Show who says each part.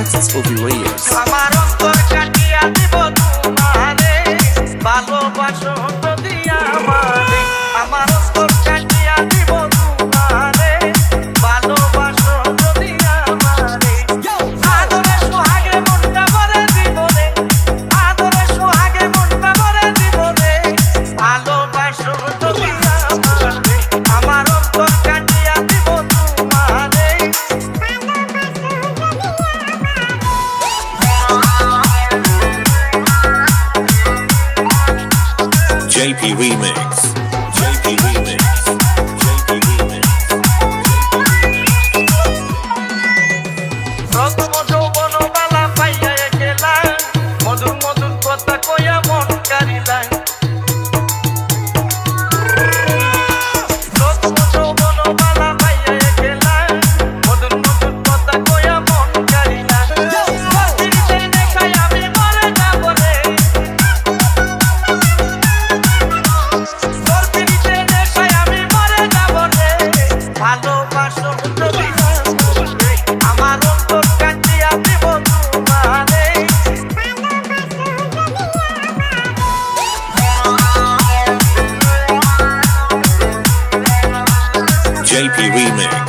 Speaker 1: successful viewers.
Speaker 2: আমার অন্তর কাটিয়া দিব তোমারে ভালোবাসো যদি আমারে আমার অন্তর কাটিয়া দিব তোমারে ভালোবাসো যদি আমারে আদরে সোহাগে মনটা ভরে দিব রে আদরে সোহাগে মনটা ভরে দিব রে ভালোবাসো যদি আমারে আমার অন্তর কাটিয়া দিব তোমারে
Speaker 3: JP Remix. JP Remix. JP Remix.
Speaker 2: প্রথম যৌবন বালা পাইয়া গেলা মধুর মধুর কথা কইয়া মন কারিলা প্রথম যৌবন বালা পাইয়া গেলা মধুর মধুর কথা কইয়া মন কারিলা দিতে দেখাই আমি মরে যাব রে তোর দিতে দেখাই আমি মরে যাব রে ভালোবাসো যদি আমার অন্তর কাটিয়া দিব তোমারে
Speaker 3: JP Remix.